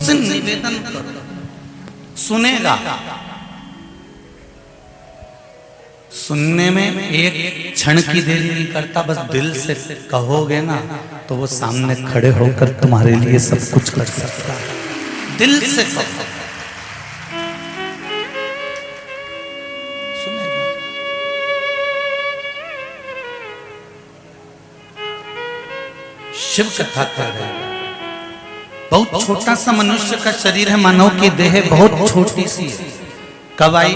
से निवेदन करो, सुनेगा। सुनने में एक क्षण की देरी नहीं करता, बस दिल से कहोगे ना तो वो सामने खड़े होकर तुम्हारे लिए सब कुछ कर सकता है। दिल से कहो, सुनेगा। शिव कथा कर रहे हैं। बहुत छोटा सा मनुष्य का शरीर है, मानव की देह बहुत छोटी सी है। कब आई,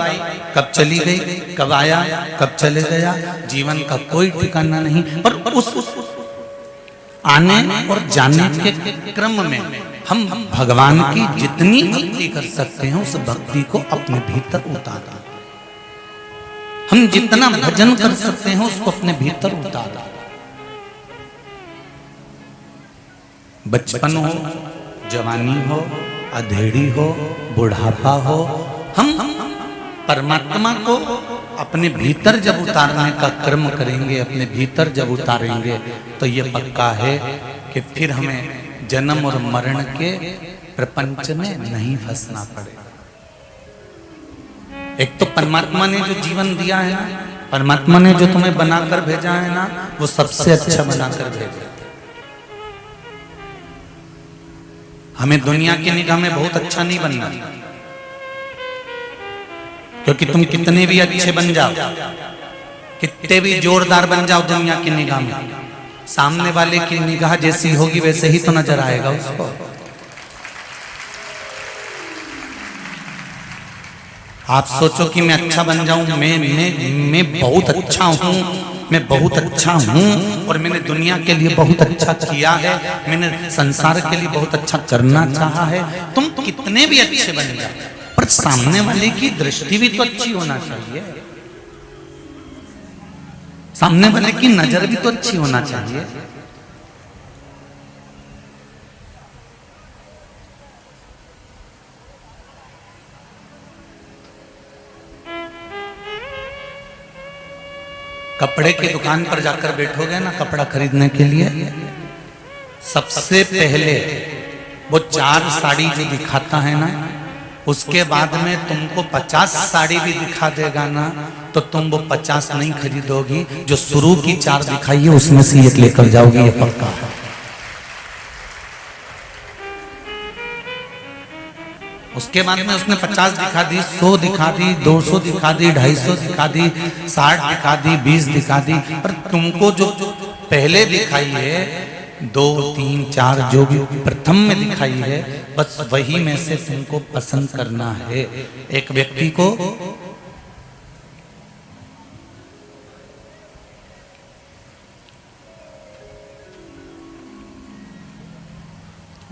कब चली गई, कब आया, कब चले गया, जीवन का कोई ठिकाना नहीं। पर उस आने और जाने के क्रम में हम भगवान की जितनी भक्ति कर सकते हैं उस भक्ति को अपने भीतर उतारा। हम जितना भजन कर सकते हैं उसको अपने भीतर उतारा। बचपन हो, जवानी हो, अधेड़ी हो, बुढ़ापा हो, हम परमात्मा को अपने भीतर जब उतारने का कर्म करेंगे, अपने भीतर जब उतारेंगे तो ये पक्का है कि फिर हमें जन्म और मरण के प्रपंच में नहीं फंसना पड़ेगा। एक तो परमात्मा ने जो जीवन दिया है ना, परमात्मा ने जो तुम्हें बनाकर भेजा है ना, वो सबसे अच्छा बनाकर भेजा। हमें दुनिया की निगाह में बहुत अच्छा नहीं बनना, क्योंकि तुम कितने भी अच्छे बन जाओ, कितने भी जोरदार बन जाओ दुनिया की निगाह में, सामने वाले की निगाह जैसी होगी वैसे ही तो नजर आएगा उसको। आप सोचो कि मैं अच्छा बन जाऊं, मैं बहुत अच्छा हूं, मैं बहुत अच्छा हूं और मैंने दुनिया के लिए बहुत अच्छा किया है, मैंने संसार के लिए बहुत अच्छा करना चाहा है। तुम कितने भी अच्छे बन जाओ पर सामने वाले की दृष्टि भी तो अच्छी होना चाहिए, सामने वाले की नजर भी तो अच्छी होना चाहिए। कपड़े की दुकान पर जाकर बैठोगे ना कपड़ा खरीदने के लिए, सबसे पहले वो 4 साड़ी जो दिखाता है ना, उसके बाद में तुमको 50 साड़ी भी दिखा देगा ना, तो तुम वो 50 नहीं खरीदोगी, जो शुरू की 4 दिखाई है उसमें से एक लेकर जाओगी, ये पक्का है। उसके बाद में उसने 50 दिखा दी, 100 दिखा दी, 200 दिखा दी, 250 दिखा दी, 60 दिखा दी, 20 दिखा दी, पर तुमको जो पहले दिखाई है 2, 3, 4 जो भी प्रथम में दिखाई है, बस वही में से तुमको पसंद करना है। एक व्यक्ति को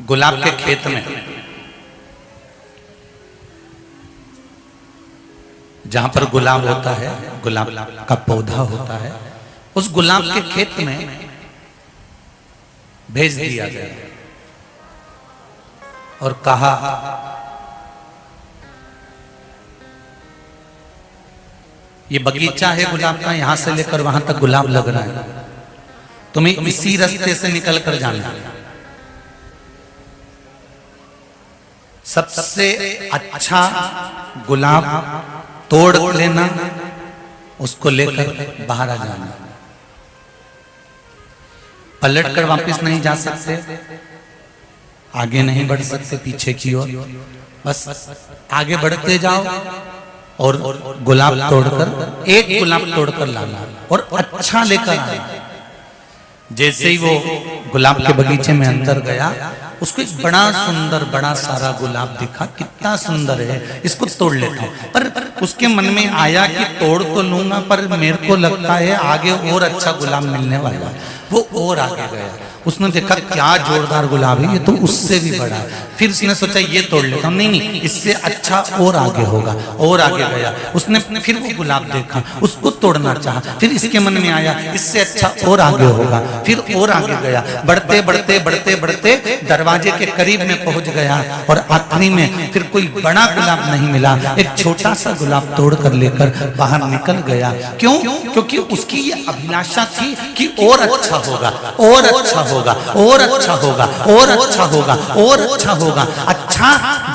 गुलाब के खेत में, जहां पर गुलाब होता है, गुलाब का पौधा होता है, उस गुलाब के खेत में भेज दिया गया और कहा ये बगीचा है गुलाब का, यहां से लेकर वहां तक गुलाब लग रहा है, तुम्हें इसी रास्ते से निकल कर जाना है। सबसे अच्छा गुलाब तोड़ लेना, उसको लेकर बाहर आ जाना, पलट कर वापस नहीं जा सकते, आगे नहीं बढ़ सकते पीछे की ओर, बस आगे बढ़ते जाओ और गुलाब तोड़कर, एक गुलाब तोड़कर लाना और अच्छा लेकर आना। जैसे ही वो गुलाब के बगीचे में अंदर गया, उसको एक बड़ा सुंदर बड़ा सारा गुलाब दिखा, कितना सुंदर है, इसको तोड़ लेता हूं। पर उसके मन में आया कि तोड़ तो लूंगा, पर मेरे को लगता है आगे और अच्छा गुलाब मिलने वाला है। वो और आगे गया, उसने देखा क्या जोरदार गुलाब है, ये तो उससे भी बड़ा है। फिर उसने सोचा ये तोड़ लेता हूं, नहीं इससे अच्छा और आगे होगा, और आगे गया, उसने फिर वो गुलाब देखा, उसको तोड़ना चाहा, फिर इसके मन में आया इससे अच्छा और आगे होगा, फिर और आगे गया, बढ़ते बढ़ते बढ़ते बढ़ते दरवाजे के करीब में पहुंच गया और आखिरी में फिर कोई बड़ा गुलाब नहीं मिला, एक छोटा सा गुलाब तोड़ कर लेकर बाहर निकल गया। क्यों? क्योंकि उसकी ये अभिलाषा थी कि और अच्छा होगा, और अच्छा होगा, और अच्छा होगा, और अच्छा होगा, और अच्छा होगा। अच्छा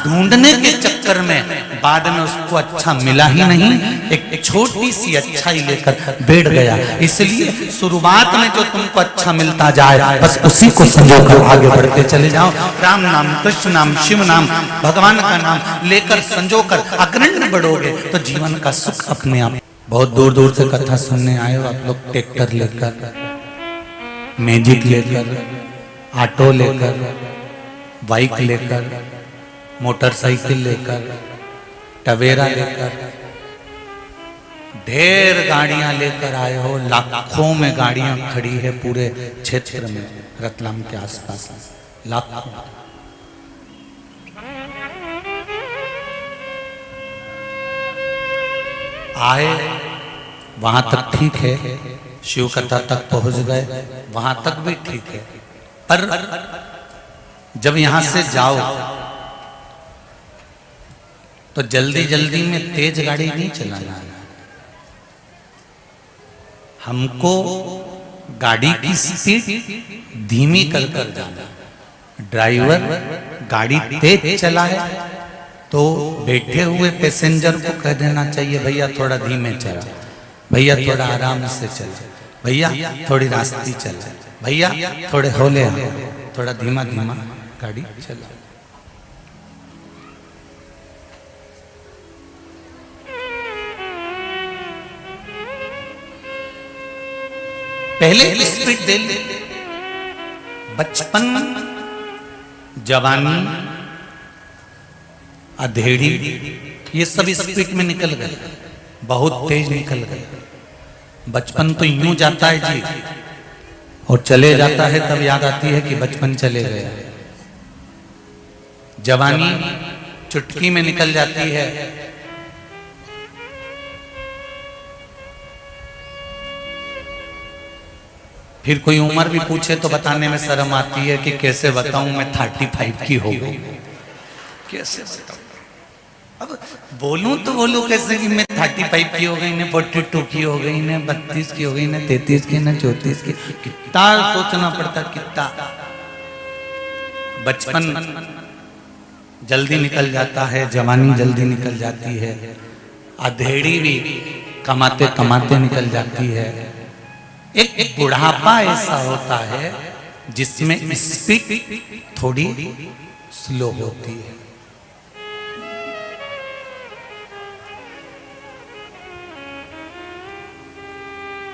ढूंढने के चक्कर में बाद में उसको अच्छा मिला ही नहीं, एक छोटी सी अच्छाई लेकर बैठ गया। इसलिए शुरुआत में जो तुमको अच्छा मिलता जाए बस उसी को संजोकर आगे बढ़ते चले जाओ। राम नाम, कृष्ण नाम, शिव नाम, भगवान का नाम लेकर संजोकर अग्रणी बढ़ोगे तो जीवन का सुख अपने आप। बहुत दूर दूर से कथा सुनने आए हो आप लोग, ट्रैक्टर लेकर, मैजिक लेकर, ऑटो लेकर, बाइक लेकर, मोटरसाइकिल लेकर, टवेरा लेकर, ढेर गाड़ियां लेकर आए हो। लाखों में गाड़ियां खड़ी है पूरे क्षेत्र में, रतलाम के आसपास लाखों। आए वहां तक ठीक है, शिव कथा तक पहुंच गए वहां तक भी ठीक है, पर जब यहां से जाओ तो जल्दी जल्दी में तेज गाड़ी नहीं चलाना है। हमको गाड़ी की स्पीड धीमी कर कर जाना। ड्राइवर गाड़ी तेज चलाए तो बैठे हुए पैसेंजर को कह देना चाहिए भैया थोड़ा धीमे चला, भैया थोड़ा आराम से चला, भैया थोड़ी रास्ते चला, भैया थोड़े हौले, थोड़ा धीमा धीमा गाड़ी चला। पहले स्पीड दे ले, बचपन, जवानी, अधेड़ी, ये सब स्पीड में निकल गए, बहुत तेज निकल गए। बचपन तो यूं जाता है जी, और चले जाता है तब याद आती है कि बचपन चले गया। जवानी चुटकी में निकल जाती है, फिर कोई उम्र भी पूछे तो बताने में शर्म आती है कि कैसे बताऊं मैं 35 की हो गई, कैसे बताऊं। अब बोलूं तो बोलूं कैसे कि मैं 35 की हो गई, ने 42 की हो गई, ने 32 की हो गई, ने 33 की, ने 34 की। कितना सोचना पड़ता, कितना। बचपन जल्दी निकल जाता है, जवानी जल्दी निकल जाती है, अधेड़ी भी कमाते कमाते निकल जाती है। एक बुढ़ापा ऐसा होता है जिसमें स्पीड थोड़ी स्लो होती है।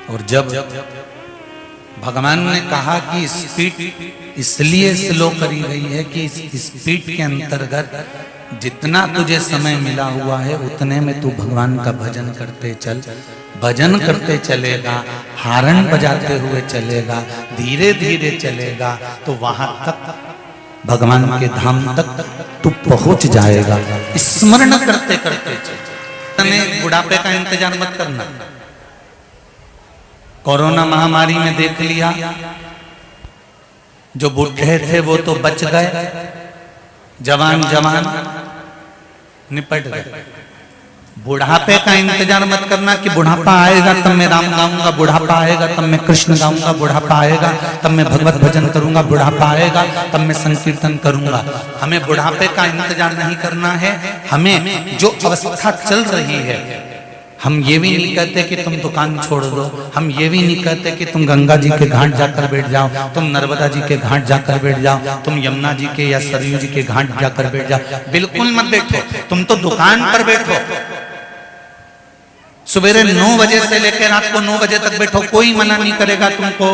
और जब भगवान ने कहा कि स्पीड इसलिए स्लो करी गई है कि इस स्पीड के अंतर्गत जितना तुझे समय मिला हुआ है उतने में तू भगवान का भजन करते चल। भजन करते चलेगा, हारन बजाते हुए चलेगा, धीरे धीरे चलेगा तो वहां तक भगवान के धाम तक तू पहुंच जाएगा। स्मरण करते करते चल। बुढ़ापे का इंतजार मत करना। कोरोना महामारी में देख लिया, जो बूढ़े थे वो तो बच गए, जवान निपट गए। बुढ़ापे का इंतजार मत करना कि बुढ़ापा आएगा तब मैं राम गाऊंगा, बुढ़ापा आएगा तब मैं कृष्ण गाऊंगा, बुढ़ापा आएगा तब मैं भगवत भजन करूंगा, बुढ़ापा आएगा तब मैं संकीर्तन करूंगा। हमें बुढ़ापे का इंतजार नहीं करना है। हमें जो अवस्था चल रही है, हम ये भी नहीं कहते कि तुम दुकान छोड़ दो, हम ये भी नहीं कहते कि तुम गंगा जी के घाट जाकर बैठ जाओ, तुम नर्मदा जी के घाट जाकर बैठ जाओ, तुम यमुना जी के या सरयू जी के घाट जाकर बैठ जाओ। बिल्कुल मत बैठो, तुम तो दुकान पर बैठो। सवेरे 9 बजे से लेकर रात को 9 बजे तक बैठो, कोई मना नहीं करेगा तुमको।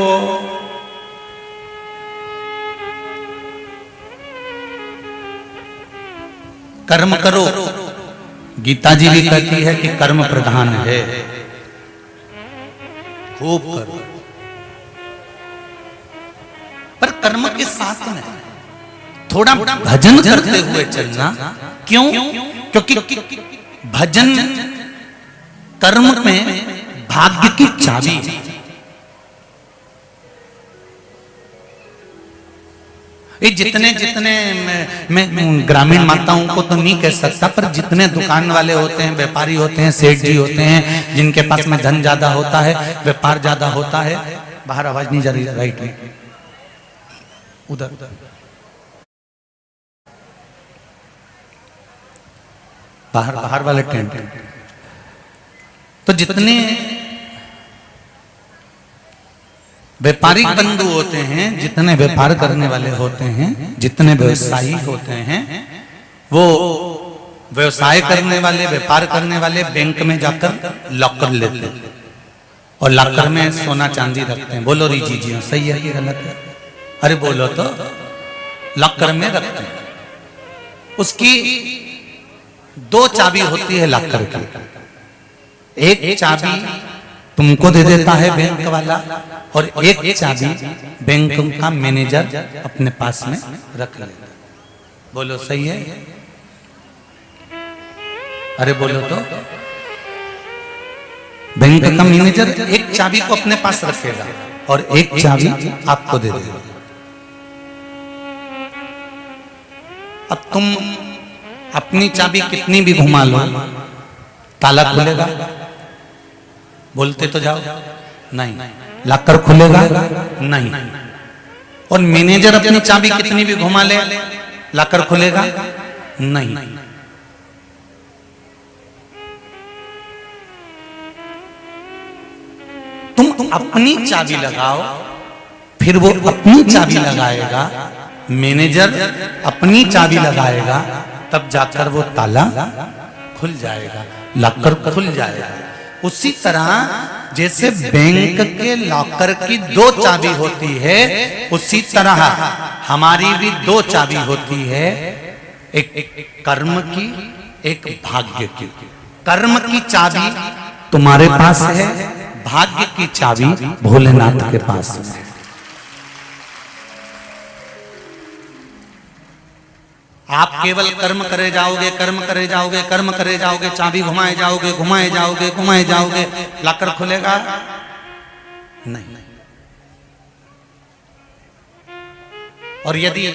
कर्म करो। गीता जी भी कहती है कि कर्म प्रधान है, खूब करो, पर कर्म के साथ में थोड़ा भजन करते हुए चलना। क्यों? क्योंकि भजन कर्म में भाग्य की चाबी है। ये जितने जितने मैं ग्रामीण माताओं को तो नहीं कह सकता, पर जितने दुकान वाले होते हैं, व्यापारी होते हैं, सेठ जी होते हैं, जिनके पास में धन ज्यादा होता है, व्यापार ज्यादा होता है, बाहर आवाज नहीं जा रही, राइट में उधर बाहर बाहर वाले टेंट, तो जितने व्यापारिक बंधु होते हैं, जितने व्यापार करने वाले होते हैं, जितने व्यवसायी होते हैं, वो व्यवसाय करने वाले, व्यापार करने वाले बैंक में जाकर लॉकर लेते हैं और लॉकर में सोना चांदी रखते हैं। बोलो रीजी जी, सही है कि गलत है? अरे बोलो तो। लॉकर में रखते हैं, उसकी 2 चाबी होती है लॉकर की। एक चाबी तुमको दे देता है बैंक वाला, और एक चाबी बैंक का मैनेजर अपने पास में रख लेता। बोलो सही है? अरे बोलो तो। बैंक का मैनेजर एक चाबी को अपने पास रखेगा और एक चाबी आपको दे देगा। अब तुम अपनी चाबी कितनी भी घुमा लो, ताला खुलेगा? बोलते तो जाओ। नहीं। लॉकर खुलेगा? नहीं। और मैनेजर अपनी चाबी कितनी भी घुमा ले, लॉकर खुलेगा? नहीं। तुम अपनी चाबी लगाओ, फिर वो अपनी चाबी लगाएगा, मैनेजर अपनी चाबी लगाएगा, तब जाकर वो ताला खुल जाएगा, लॉकर खुल जाएगा। उसी तरह जैसे बैंक के लॉकर की 2 चाबी होती है, उसी तरह हमारी भी 2 चाबी होती है, एक कर्म की, एक भाग्य की। कर्म की चाबी तुम्हारे पास है, भाग्य की चाबी भोलेनाथ के पास है। आप केवल कर्म करे जाओगे, कर्म करे जाओगे, कर्म करे जाओगे, चाबी घुमाए जाओगे, घुमाए जाओगे, घुमाए जाओगे, लॉकर खुलेगा? नहीं। और यदि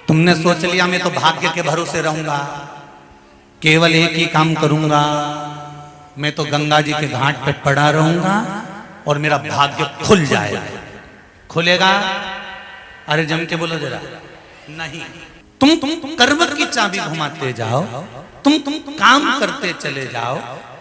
तुमने सोच लिया मैं तो भाग्य के भरोसे रहूंगा, केवल एक ही काम करूंगा, मैं तो गंगा जी के घाट पे पड़ा रहूंगा और मेरा भाग्य खुल जाएगा, खुलेगा? अरे जम के बोलो जरा। नहीं। तुम कर्म की चाबी घुमाते जाओ, तुम काम करते चले जाओ,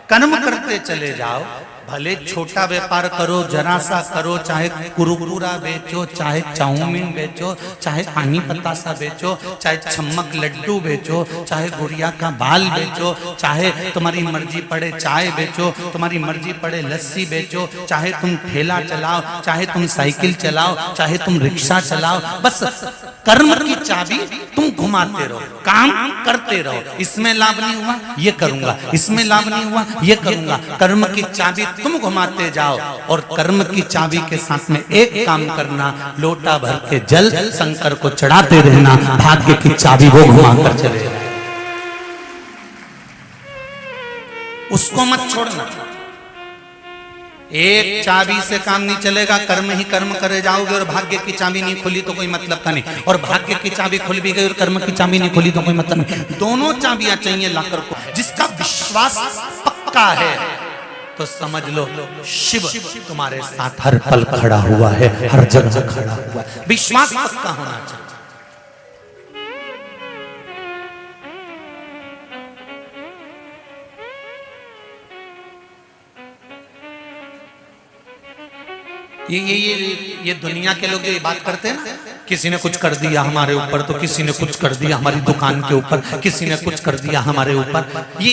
कर्म करते चले जाओ, भले छोटा व्यापार करो, जरा सा करो, चाहे कुरकुरा बेचो, चाहे चाउमीन बेचो, चाहे पानी पतासा बेचो, चाहे छम्मक लड्डू बेचो, चाहे गुड़िया का बाल बेचो, चाहे तुम्हारी मर्जी पड़े चाय बेचो, तुम्हारी मर्जी पड़े लस्सी बेचो, चाहे तुम ठेला चलाओ, चाहे तुम साइकिल चलाओ, चाहे तुम रिक्शा चलाओ, बस कर्म की चाबी तुम घुमाते रहो, काम करते रहो। इसमें लाभ नहीं हुआ ये करूंगा, इसमें लाभ नहीं हुआ ये करूंगा। कर्म की चाबी तुम घुमाते जाओ और कर्म की चाबी के साथ में एक काम करना, लोटा भर के जल शंकर को चढ़ाते रहना, भाग्य की चाबी वो घुमाकर चले जाए, उसको मत छोड़ना। एक चाबी से काम नहीं चलेगा, कर्म ही कर्म करे जाओगे और भाग्य की चाबी नहीं खुली तो कोई मतलब का नहीं, और भाग्य की चाबी खुल भी गई और कर्म की चाबी नहीं खुली तो कोई मतलब नहीं। दोनों चाबियां चाहिए लाकर को। जिसका विश्वास पक्का है तो समझ लो शिव तुम्हारे साथ हर पल खड़ा हुआ है, हर जगह खड़ा हुआ है। विश्वास पक्का होना चाहिए। ये दुनिया के लोग जो ये बात करते हैं ना, किसी ने कुछ कर दिया हमारे ऊपर, तो किसी ने कुछ कर दिया हमारी दुकान के ऊपर, किसी ने कुछ कर दिया हमारे ऊपर, ये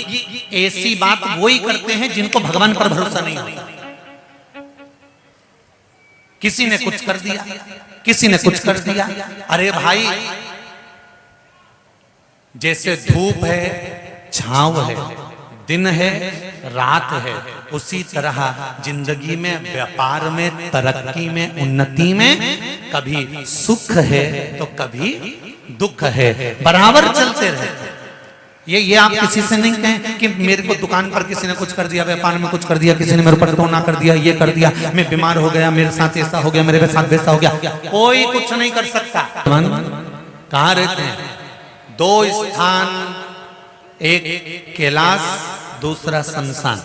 ऐसी बात वो ही करते हैं जिनको भगवान पर भरोसा नहीं होता। किसी ने कुछ कर दिया, किसी ने कुछ कर दिया। अरे भाई, जैसे धूप है, छांव है, दिन है, रात है, उसी तरह जिंदगी में, व्यापार में, तरक्की में, उन्नति में कभी सुख है तो कभी दुख है, बराबर चलते रहते। ये आप किसी से नहीं कहें कि मेरे को दुकान पर किसी ने कुछ कर दिया, व्यापार में कुछ कर दिया, किसी ने मेरे ऊपर टोना कर दिया, ये कर दिया, मैं बीमार हो गया, मेरे साथ ऐसा हो गया, मेरे साथ वैसा हो गया, कोई कुछ नहीं कर सकता। कहाँ रहते हैं? दो स्थान, एक कैलाश, दूसरा शमशान।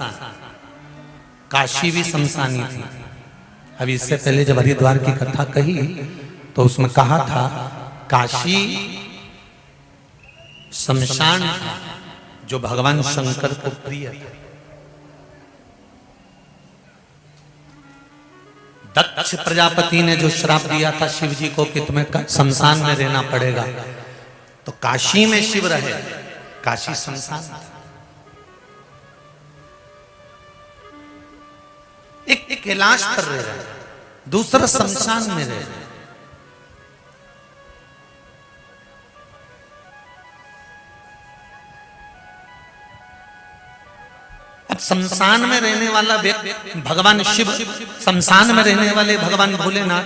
काशी भी शमशानी थी। अभी इससे पहले जब हरिद्वार की कथा कही तो उसमें कहा था काशी शमशान था जो भगवान शंकर को प्रिय था। दक्ष प्रजापति ने जो श्राप दिया था शिव जी को कि तुम्हें शमशान में रहना पड़ेगा, तो काशी में शिव रहे, काशी शमशान था। एक कैलाश पर रह रहे, दूसरा शमशान में रह रहे। अब शमशान में रहने वाला व्यक्ति भगवान शिव, शमशान में रहने वाले भगवान भोलेनाथ,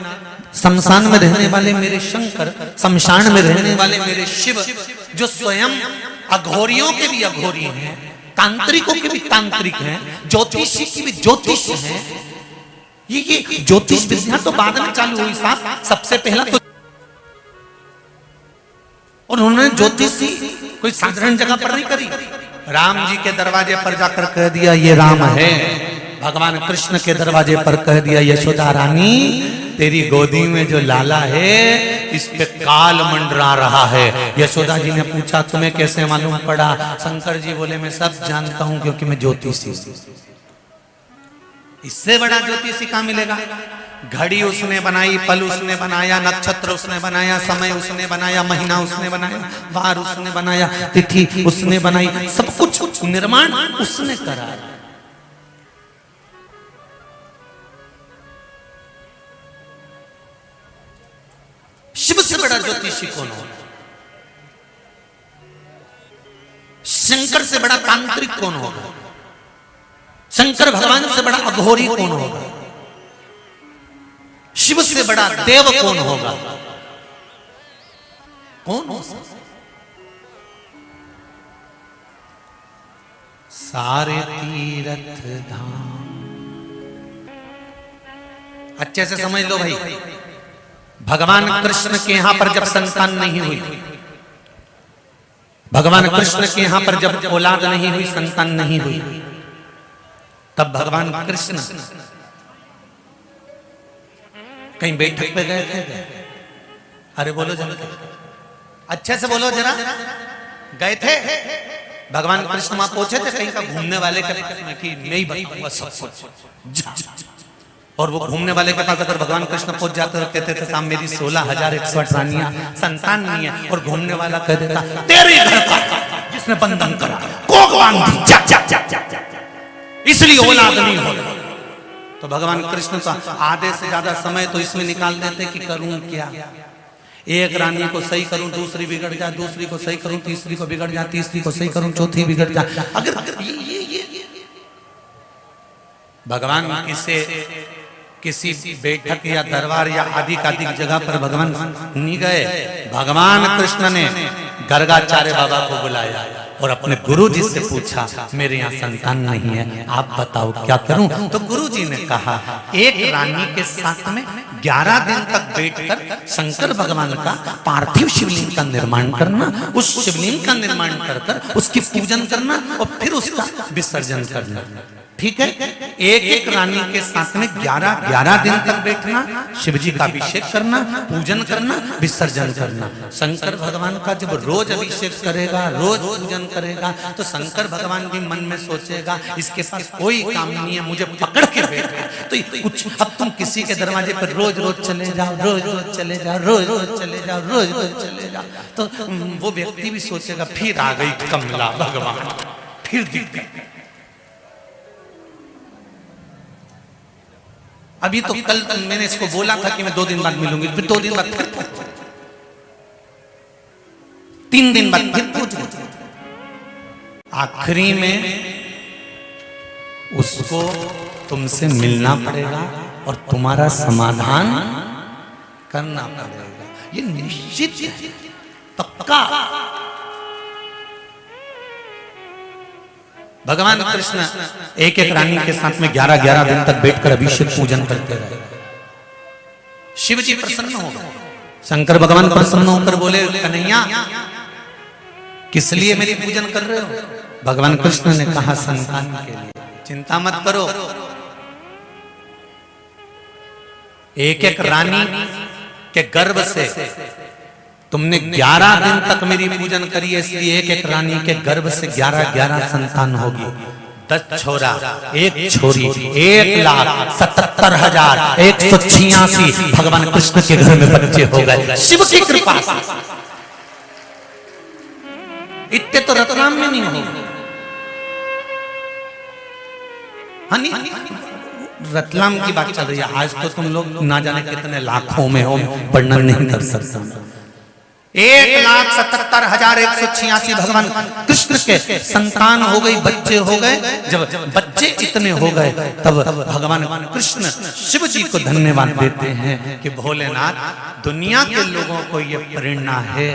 शमशान में रहने वाले मेरे शंकर, शमशान में रहने वाले मेरे शिव, जो स्वयं अघोरियों के भी अघोरी हैं, तांत्रिकों के भी तांत्रिक हैं, ज्योतिषी की भी ज्योतिष हैं। ये ज्योतिष विद्या तो बाद में चालू हुई साहब, सबसे पहला तो और उन्होंने ज्योतिषी कोई साधारण जगह पर नहीं करी। राम जी के दरवाजे पर जाकर कह दिया ये राम है, भगवान कृष्ण के दरवाजे पर कह दिया यशोदा रानी तेरी गोदी में जो लाला है इस पे काल मंडरा रहा है। यशोदा जी ने पूछा तुम्हें कैसे मालूम पड़ा? शंकर जी बोले मैं सब जानता हूं क्योंकि मैं ज्योतिषी हूं। इससे बड़ा ज्योतिषी कहां मिलेगा? घड़ी उसने बनाई, पल उसने बनाया, नक्षत्र उसने बनाया, समय उसने बनाया, महीना उसने बनाया, वार उसने बनाया, तिथि उसने बनाई, सब कुछ निर्माण उसने कराया। शिव से बड़ा ज्योतिषी कौन होगा? शंकर से बड़ा तांत्रिक कौन होगा? शंकर भगवान से बड़ा अघोरी कौन होगा? शिव से बड़ा देव कौन होगा? कौन हो? सारे तीर्थ धाम। अच्छे से समझ लो भाई, भगवान कृष्ण के यहां पर जब संतान नहीं हुई, भगवान कृष्ण के यहां पर जब औलाद नहीं हुई, संतान नहीं हुई, तब भगवान कृष्ण कहीं बैठक पे गए थे? अरे बोलो जरा, अच्छे से बोलो जरा। गए थे? भगवान कृष्ण वहां पहुंचे थे कहीं का घूमने वाले के कि नहीं बताऊंगा सब कुछ। और वो घूमने वाले के पास अगर भगवान कृष्ण पहुंच जाते तो कहते थे साहब मेरी 16,108 रानियां, संतान नहीं है। और घूमने वाला कह देता तेरे घर का जिसने बंधन करा कोक बांधी जा जा जा जा जा, इसलिए औलाद नहीं हो। तो भगवान कृष्ण तो आधे से ज्यादा समय तो इसमें निकाल देते कि करूं क्या, एक रानी को सही करूं, दूसरी बिगड़ जाए, दूसरी को सही करूं, तीसरी को बिगड़ जाए, तीसरी को सही करूं, चौथी बिगड़ जाए। अगर ये भगवान किसी बैठक या दरबार या आदि जगह पर भगवान नहीं गए। भगवान कृष्ण ने गर्गाचार्य बाबा को बुलाया और अपने गुरु जी से पूछा मेरे यहाँ संतान नहीं है, आप बताओ क्या करूं? तो गुरु जी ने कहा एक रानी के साथ में 11 दिन तक बैठकर शंकर भगवान का पार्थिव शिवलिंग का निर्माण करना, उस शिवलिंग का निर्माण कर उसकी पूजन करना और फिर उसका विसर्जन करना। ठीक है, एक एक रानी के साथ में 11 दिन तक बैठना, शिव जी का अभिषेक करना, पूजन करना, विसर्जन करना। शंकर भगवान का जब रोज अभिषेक करेगा, रोज पूजन करेगा, तो शंकर भगवान भी मन में सोचेगा इसके पास कोई काम नहीं है, मुझे पकड़ के बैठा। तो कुछ अब तुम किसी के दरवाजे पर रोज रोज चले जाओ, रोज रोज चले जाओ, रोज रोज चले जाओ, रोज रोज चले जाओ, तो वो व्यक्ति भी सोचेगा फिर आ गई कमला भगवान, फिर दिख गई। अभी तो कल मैंने इसको बोला था कि मैं 2 दिन बाद मिलूंगी, फिर 2 दिन बाद फिर 3 दिन बाद फिर पूछ गई। आखिरी में उसको तुमसे मिलना पड़ेगा और तुम्हारा समाधान करना पड़ेगा। ये निश्चित है, पक्का। भगवान कृष्ण एक एक रानी के साथ में 11-11 दिन तक बैठकर अभिषेक पूजन करते रहे। शिव जी प्रसन्न हो गए, शंकर भगवान प्रसन्न होकर बोले, कन्हैया किस लिए मेरी पूजन कर रहे हो? भगवान कृष्ण ने कहा, संतान के लिए। चिंता मत करो, एक एक रानी के गर्भ से तुमने 11 दिन तक मेरी पूजन करी है, इसलिए एक एक रानी के गर्भ से 11-11 संतान होगी। 10 छोरा 1 छोरी, 1,77,186 भगवान कृष्ण के घर में बच्चे हो गए शिव की कृपा से। इतने तो रतलाम में नहीं हो। रतलाम की बात चल रही है, आज तो तुम लोग ना जाने कितने लाखों में हो, वर्णन नहीं कर सकता। 1,77,186 भगवान कृष्ण के संतान हो गई, बच्चे हो गए। जब बच्चे इतने हो गए तब भगवान कृष्ण शिव जी को धन्यवाद देते हैं कि भोलेनाथ, दुनिया के लोगों को ये प्रेरणा है,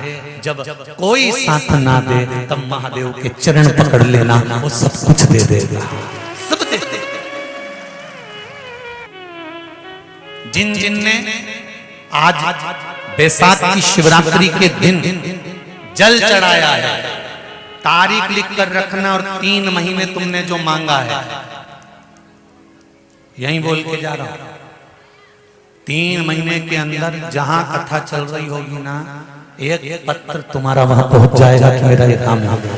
जब कोई साथ ना दे तब महादेव के चरण पकड़ लेना, वो सब कुछ दे देगा, सब दे दे। जिन जिन ने आज बैसाख की शिवरात्रि के दिन जल चढ़ाया है, तारीख लिख कर रखना, और 3 महीने तुमने जो मांगा है, यहीं बोल के जा रहा हूं, 3 महीने के अंदर जहां कथा चल रही होगी ना, एक पत्र तुम्हारा वहां पहुंच जाएगा कि मेरा ये काम हो गया।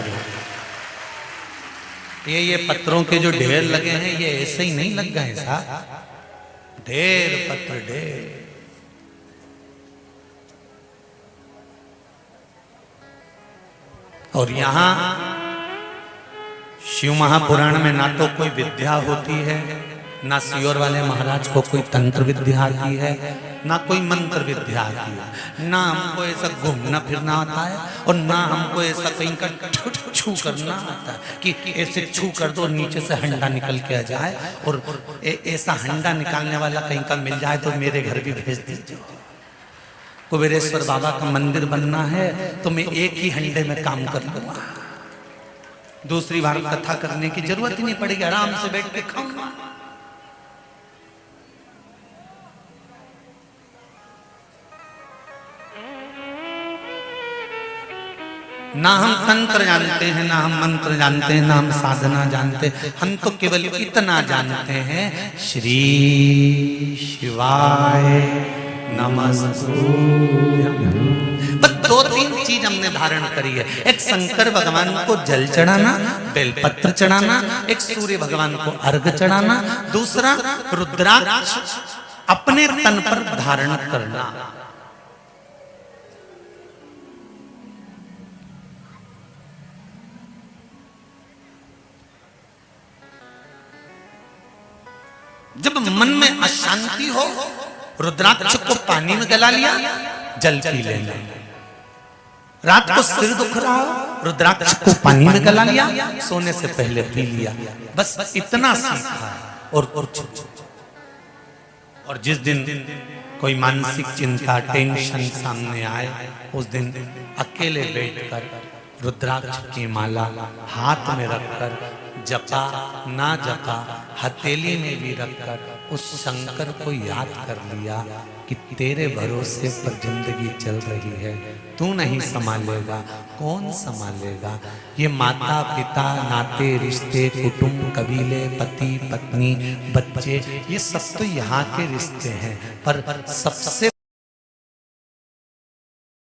ये पत्रों के जो ढेर लगे हैं, ये ऐसे ही नहीं लग गए साहब, ढेर पत्र ढेर। और यहां शिव महापुराण में ना तो कोई विद्या होती है, ना सियोर वाले महाराज को कोई तंत्र विद्या आती है, ना कोई मंत्र विद्या आती है, ना हमको ऐसा घूमना फिरना आता है, और ना हमको ऐसा कहीं का छू करना आता है कि ऐसे छू कर दो नीचे से हंडा निकल के आ जाए, और ऐसा हंडा निकालने वाला कहीं का मिल जाए तो मेरे घर भी भेज दीजिए। कुबेरेश्वर बाबा का मंदिर बनना है तो मैं एक ही हंडे में काम कर लूंगा, दूसरी बार कथा करने की जरूरत ही नहीं पड़ेगी, आराम से बैठ के खाऊंगा। ना हम तंत्र जानते हैं, ना हम मंत्र जानते हैं, ना हम साधना जानते हैं, हम तो केवल इतना जानते हैं, श्री शिवाय नमस्तुभ्यं। बस 2-3 चीज हमने धारण करी है, एक शंकर भगवान को जल चढ़ाना, बेलपत्र चढ़ाना, एक सूर्य भगवान को अर्घ चढ़ाना, दूसरा रुद्राक्ष अपने तन पर धारण करना। जब मन में अशांति हो, रुद्राक्ष को पानी में गला लिया, जल पी लेना। रात को सिर दुख रहा हो, रुद्राक्ष को पानी में गला लिया, सोने से पहले पी लिया, बस इतना सीखा। और जिस दिन कोई मानसिक चिंता, टेंशन सामने आए, उस दिन अकेले बैठकर रुद्राक्ष की माला हाथ में रखकर, जपा ना जपा हथेली में भी रखकर उस शंकर को याद कर लिया कि तेरे भरोसे पर जिंदगी चल रही है, तू नहीं संभालेगा, कौन संभालेगा? ये माता पिता, नाते रिश्ते, कुटुंब, कबीले, पति पत्नी, बच्चे, ये सब तो यहाँ के रिश्ते हैं, पर सबसे